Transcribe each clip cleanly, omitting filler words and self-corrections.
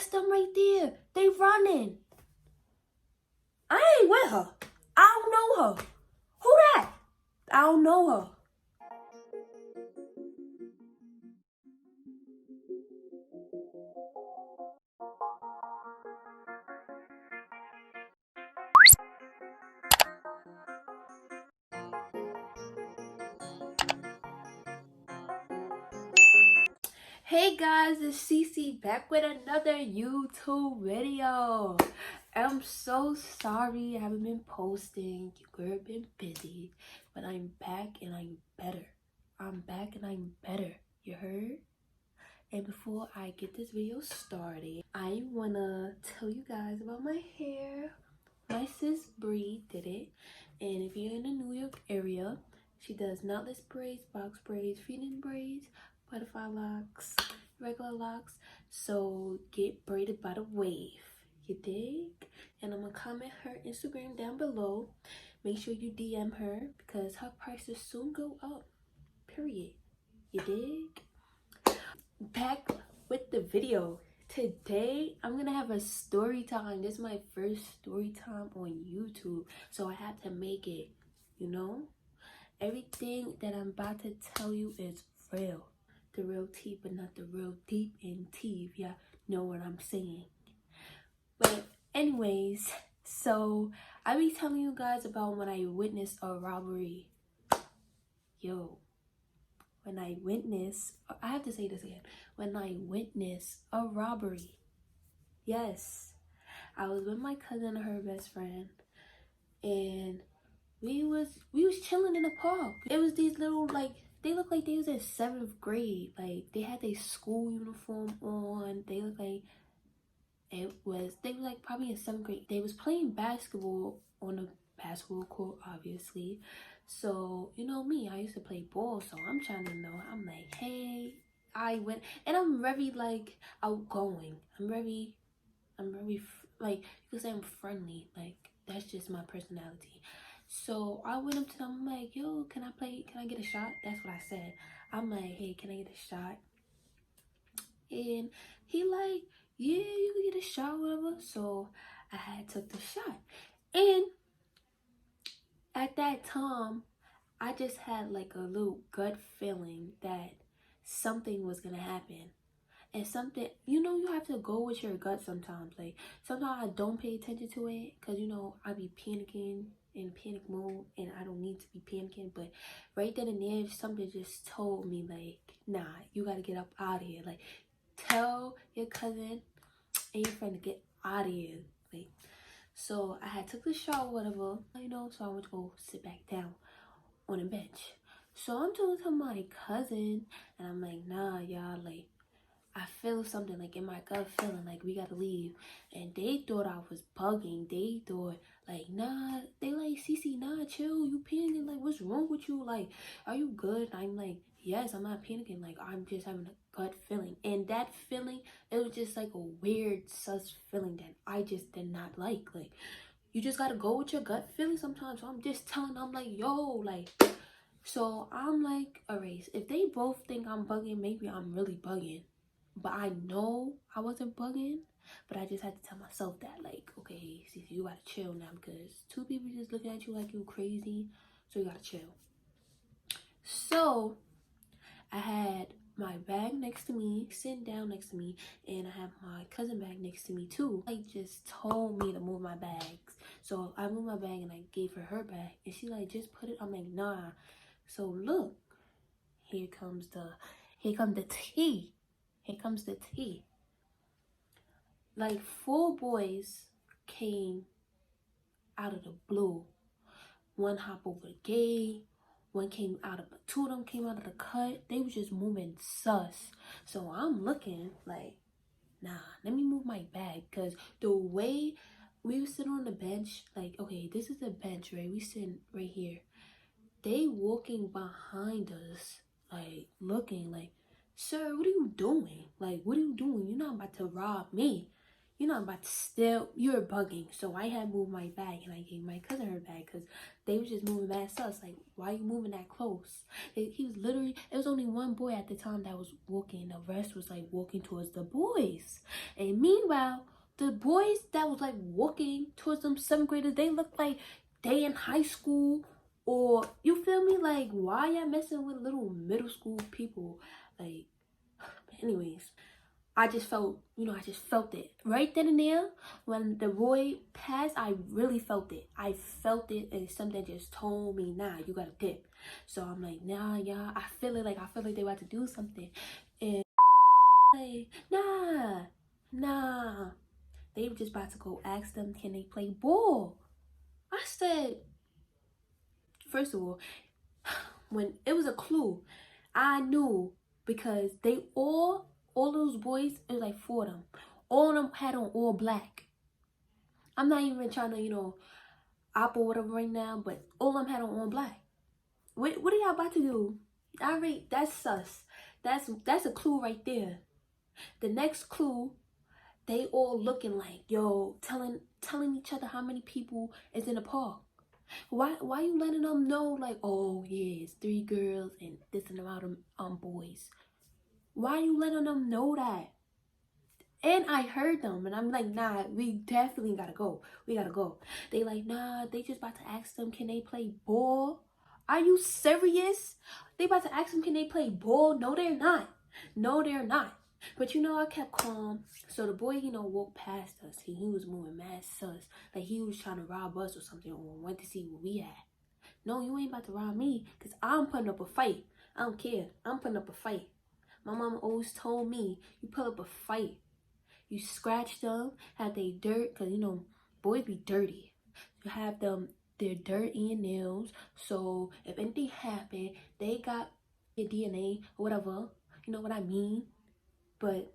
That's them right there. They running. I ain't with her. I don't know her. Who that? I don't know her. Hey guys, it's Cece back with another YouTube video. I'm so sorry I haven't been posting. Your girl been busy, but I'm back and I'm better. I'm back and I'm better. You heard? And before I get this video started, I wanna tell you guys about my hair. My sis Bree did it, and if you're in the New York area, she does knotless braids, box braids, feeding braids, butterfly locks, regular locks. So get braided by the wave, you dig? And I'm gonna comment her Instagram down below. Make sure you DM her because her prices soon go up, period. You dig? Back with the video. Today I'm gonna have a story time. This is my first story time on YouTube, so I have to make it, you know. Everything that I'm about to tell you is real, the real tea, but not the real deep in tea, if y'all know what I'm saying. But anyways, so I be telling you guys about when I witnessed a robbery. Yo, when I have to say this again, when I witnessed a robbery. Yes, I was with my cousin and her best friend, and we was chilling in the park. It was these little, like, they look like they was in 7th grade. Like, they had their school uniform on. They look like they were like probably in 7th grade. They was playing basketball on a basketball court, obviously. So, you know me, I used to play ball, so I'm trying to know. I'm like, hey, I went, and I'm very, like, outgoing. I'm very, like, you could say I'm friendly. Like, that's just my personality. So I went up to them, I'm like, yo, can I get a shot? That's what I said. I'm like, hey, can I get a shot? And he like, yeah, you can get a shot, whatever. So I had took the shot. And at that time, I just had like a little gut feeling that something was gonna happen. And something, you know, you have to go with your gut sometimes. Like, sometimes I don't pay attention to it because, you know, I be panicking in panic mode and I don't need to be panicking. But right then and there, something just told me, like, nah, you got to get up out of here. Like, tell your cousin and your friend to get out of here. Like, so I had took the shot, whatever, you know, so I went to go sit back down on a bench. So I'm talking to my cousin and I'm like, nah, y'all, like, I feel something, like, in my gut feeling like we gotta leave. And they thought I was bugging. They thought, like, nah, they like, Cece, nah, chill, you panicking, like, what's wrong with you? Like, are you good? And I'm like, yes, I'm not panicking, like, I'm just having a gut feeling. And that feeling, it was just like a weird sus feeling that I just did not like. Like, you just gotta go with your gut feeling sometimes. So I'm just telling them, like, yo, like, so I'm like, alright, if they both think I'm bugging, maybe I'm really bugging. But I know I wasn't bugging, but I just had to tell myself that, like, okay, Cece, you gotta chill now because 2 people just looking at you like you crazy, so you gotta chill. So I had my bag next to me, sitting down next to me, and I have my cousin bag next to me too. Like, just told me to move my bags. So I moved my bag and I gave her her bag, and she like, just put it. I'm like, nah. So look, here comes the tea. Here comes the tea. Like, 4 boys came out of the blue. One hop over the gate. One came out of, 2 of them came out of the cut. They was just moving sus. So I'm looking like, nah, let me move my bag. Because the way we were sitting on the bench, like, okay, this is the bench, right? We sitting right here. They walking behind us, like, looking like, sir, what are you doing? Like, what are you doing? You're not about to rob me. you know, I'm about to steal. You're bugging. So I had moved my bag and I gave my cousin her bag because they was just moving mad sus. Like, why you moving that close? He was literally, it was only one boy at the time that was walking. The rest was like walking towards the boys. And meanwhile, the boys that was like walking towards them 7th graders, they looked like they in high school. Or, you feel me? Like, why y'all messing with little middle school people? Like, anyways. I just felt, you know, I just felt it. Right then and there, when the boy passed, I really felt it. I felt it, and something just told me, nah, you gotta dip. So I'm like, nah, yeah, I feel it. Like, I feel like they about to do something. And like, nah. They were just about to go ask them, can they play ball? I said, first of all, when it was a clue, I knew because they all those boys, it was like 4 of them. All of them had on all black. I'm not even trying to, you know, op or whatever right now, but all of them had on all black. What are y'all about to do? Alright, that's sus. That's a clue right there. The next clue, they all looking like, yo, telling each other how many people is in the park. Why you letting them know like, oh yeah, it's 3 girls and this and about them boys? Why you letting them know that? And I heard them and I'm like, nah, we definitely gotta go. We gotta go. They like, nah, they just about to ask them, can they play ball? Are you serious? They about to ask them, can they play ball? No, they're not. No, they're not. But you know, I kept calm. So the boy, you know, walked past us. He was moving mad sus. Like he was trying to rob us or something, or went to see where we at. No, you ain't about to rob me, because I'm putting up a fight. I don't care. I'm putting up a fight. My mom always told me, you put up a fight. You scratch them, have they dirt, because, you know, boys be dirty. You have them, their dirt in your nails. So if anything happen, they got your DNA or whatever. You know what I mean? But,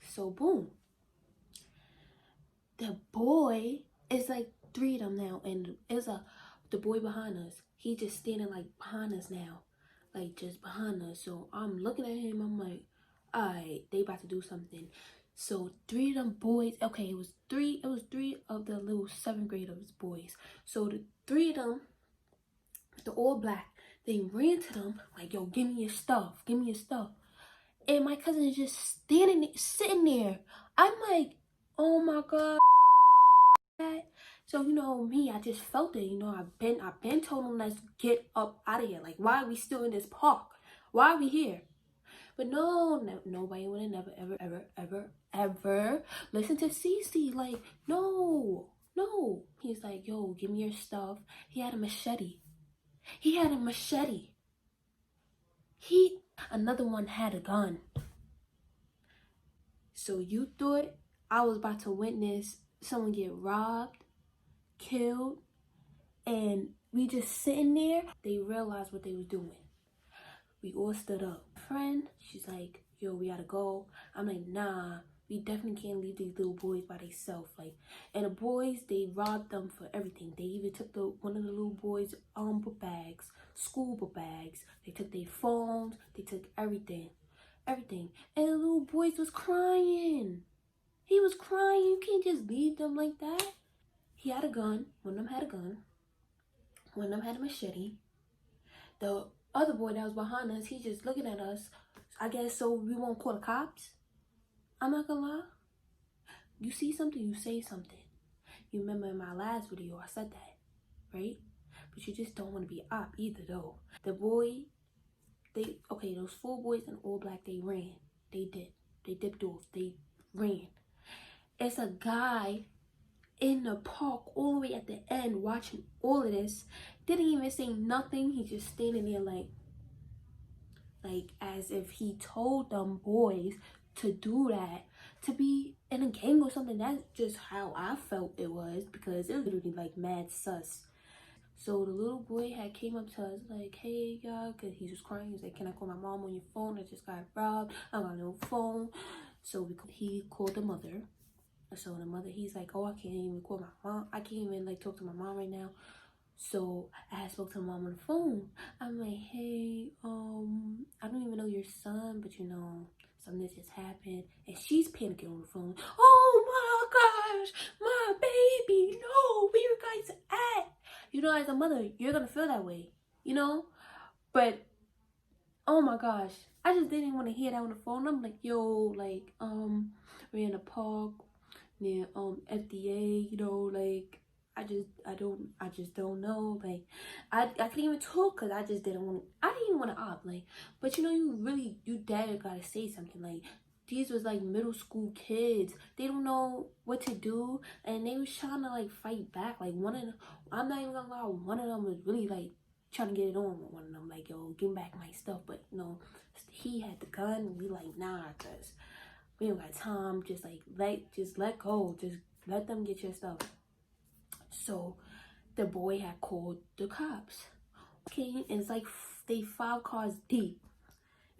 so boom. The boy is like 3 of them now. And it's the boy behind us. He just standing like behind us now. Like just behind us. So I'm looking at him. I'm like, alright, they about to do something. So 3 of them boys, okay, it was three of the little 7th graders boys. So the 3 of them, the all black, they ran to them like, yo, give me your stuff, give me your stuff. And my cousin is just sitting there. I'm like, oh my god. So, you know, me, I just felt it. You know, I've been told them, let's get up out of here. Like, why are we still in this park? Why are we here? But nobody would have ever listen to Cece. Like, no. He's like, yo, give me your stuff. He had a machete. Another one had a gun. So you thought I was about to witness someone get robbed, killed, and we just sitting there? They realized what they was doing. We all stood up. Friend, she's like, yo, we gotta go. I'm like, nah, we definitely can't leave these little boys by themselves. Like, and the boys, they robbed them for everything. They even took one of the little boys' book bags, school book bags. They took their phones. They took everything. And the little boys was crying. He was crying. You can't just leave them like that. He had a gun. One of them had a gun. One of them had a machete. The other boy that was behind us, he's just looking at us. I guess so we won't call the cops. I'm not gonna lie. You see something, you say something. You remember in my last video, I said that, right? But you just don't want to be op either, though. The boy, those 4 boys in all black, they ran. They dipped off. They ran. It's a guy in the park all the way at the end watching all of this. Didn't even say nothing. He just standing there like as if he told them boys to do that, to be in a gang or something. That's just how I felt it was, because it was literally like mad sus. So the little boy had came up to us like, hey y'all, because he was crying. He was like, can I call my mom on your phone? I just got robbed. I got no phone. So he called the mother. So the mother, he's like, oh, I can't even call my mom. I can't even like talk to my mom right now. So I had spoke to my mom on the phone. I'm like, hey, I don't even know your son, but you know, something just happened. And she's panicking on the phone. Oh gosh, my baby, no, where you guys at? You know, as a mother, you're gonna feel that way, you know? But, oh my gosh, I just didn't want to hear that on the phone. I'm like, yo, like, we're in a park near, FDA, you know, like, I just don't know, like, I couldn't even talk because I didn't even want to opt, like, but you know, you dad gotta say something, like, these was like middle school kids, they don't know what to do, and they was trying to like fight back, like one of them, I'm not even gonna lie, one of them was really like trying to get it on with one of them, like, yo, give back my stuff, but you know, he had the gun, we like, nah, cause we don't got time, just let go, just let them get your stuff. So the boy had called the cops. Okay, and it's like they 5 cars deep,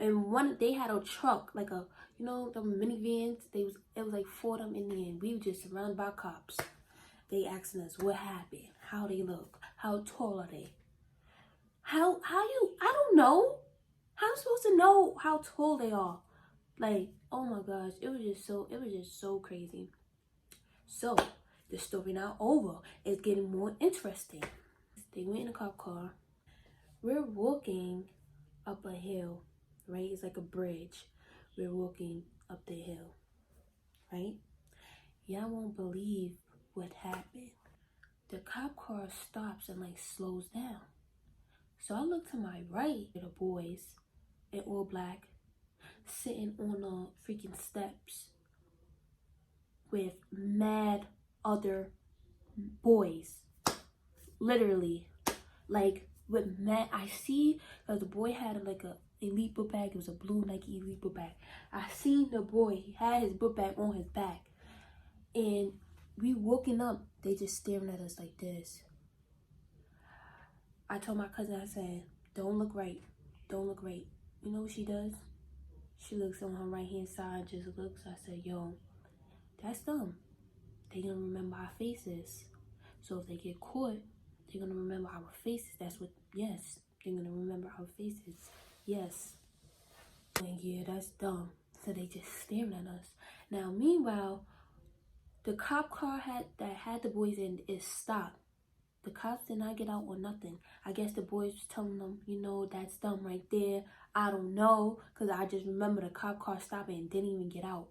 and they had a truck, like a, you know, the minivans. It was like 4 of them in the end. We were just surrounded by cops. They asking us what happened, how they look, how tall are they, how you, I don't know, how I'm supposed to know how tall they are. Like, oh my gosh, it was just so crazy. So the story not over. It's getting more interesting. They went in a cop car. We're walking up a hill, right? It's like a bridge. We're walking up the hill, right? Y'all won't believe what happened. The cop car stops and like slows down. So I look to my right, the boys in all black sitting on the freaking steps with mad other boys. Literally, like, with mad, I see that the boy had like a elite book bag. It was a blue Nike elite book bag. I seen the boy, he had his book bag on his back, and we walking up, they just staring at us like this. I told my cousin, I said, don't look right, don't look right. You know what she does? She looks on her right hand side, just looks. I said, yo, that's them. They gonna remember our faces. So if they get caught, they're gonna remember our faces. That's what, yes, they're gonna remember our faces. Yes. And yeah, that's dumb. So they just staring at us. Now, meanwhile, the cop car that had the boys in is stopped. The cops did not get out or nothing. I guess the boys was telling them, you know, that's dumb right there. I don't know, because I just remember the cop car stopping and didn't even get out.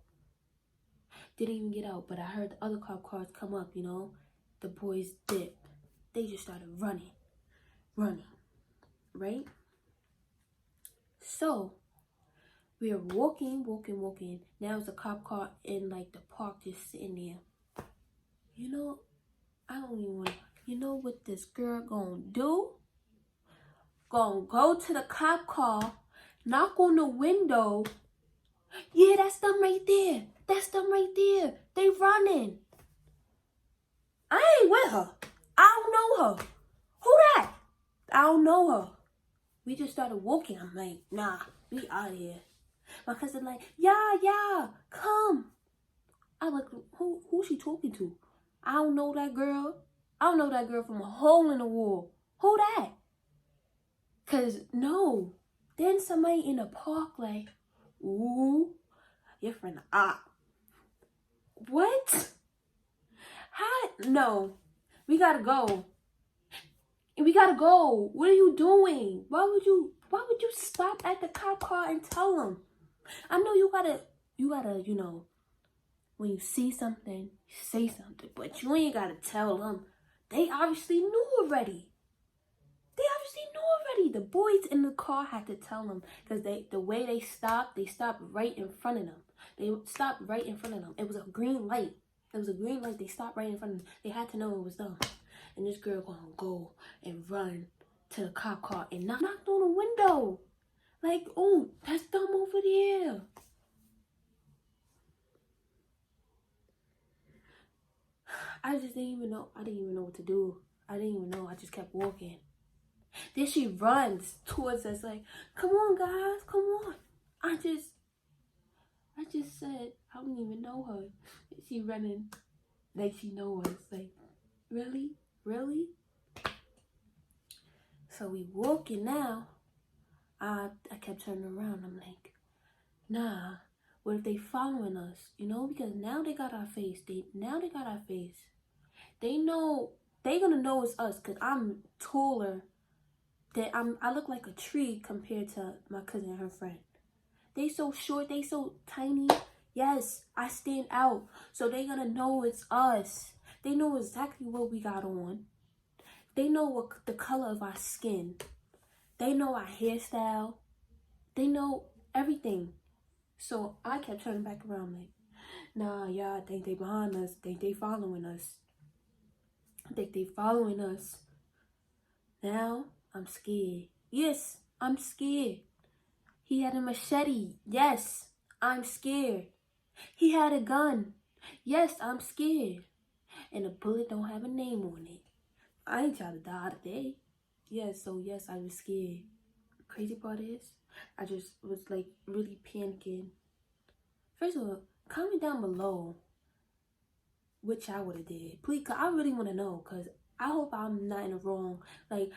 But I heard the other cop cars come up, you know. The boys dipped. They just started running, right? So we are walking. Now it's a cop car in like the park just sitting there. You know, I don't even want to, you know what this girl gonna do? Gonna go to the cop car, knock on the window. Yeah, that's them right there. They running. I ain't with her. I don't know her. Who that? I don't know her. We just started walking. I'm like, nah, we out of here. My cousin like, yeah, come. I'm like, who she talking to? I don't know that girl. I don't know that girl from a hole in the wall. Who that? Cause no. Then somebody in the park like, ooh, your friend op. What? How? No. We gotta go. What are you doing? Why would you stop at the cop car and tell them? I know you gotta, you know, when you see something, you say something, but you ain't gotta tell them. They obviously knew already. The boys in the car had to tell them, because the way they stopped right in front of them. It was a green light. They stopped right in front of them. They had to know it was them. And this girl gonna go and run to the cop car and knocked on the window. Like, oh, that's them over there. I didn't even know what to do. I just kept walking. Then she runs towards us like, come on guys, come on. I just said, I don't even know her. She running like she knows us. Like, really? So we walking now. I kept turning around. I'm like, nah, What if they following us? You know, because now they got our face. Now they got our face. They know they gonna know it's us because I'm taller. I look like a tree compared to my cousin and her friend. They so short, they so tiny. Yes, I stand out. So they gonna know it's us. They know exactly what we got on. They know what the color of our skin. They know our hairstyle. They know everything. So I kept turning back around like, nah, y'all think they behind us. Think they following us. I think they following us. Now I'm scared. Yes, I'm scared. He had a machete. Yes, I'm scared. He had a gun. Yes, I'm scared. And the bullet don't have a name on it. I ain't trying to die today. Yes, so yes, I was scared. Crazy part is, I just was like really panicking. First of all, comment down below which I would have did. Please, cause I really want to know. Cause I hope I'm not in the wrong. Like,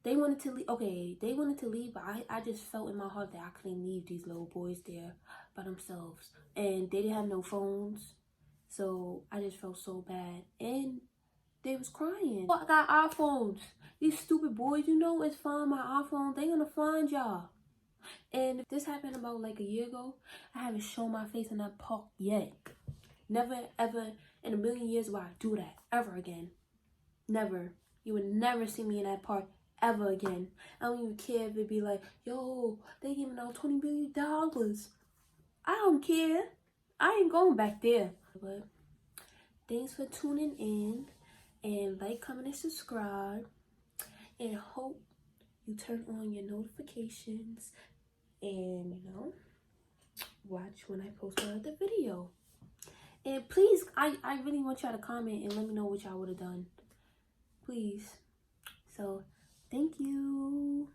they wanted to leave. Okay, they wanted to leave, but I just felt in my heart that I couldn't leave these little boys there by themselves. And they didn't have no phones. So I just felt so bad. And they was crying. I got iPhones. These stupid boys, you know, it's find my iPhone. They gonna find y'all. And if this happened about like a year ago, I haven't shown my face in that park yet. Never, ever in a million years will I do that ever again. Never. You would never see me in that park ever again. I don't even care if it be like, yo, they giving out $20 billion. I don't care. I ain't going back there. But thanks for tuning in. And like, comment, and subscribe. And hope you turn on your notifications. And, you know, watch when I post another video. And please, I really want y'all to comment and let me know what y'all would have done. Please. So, thank you.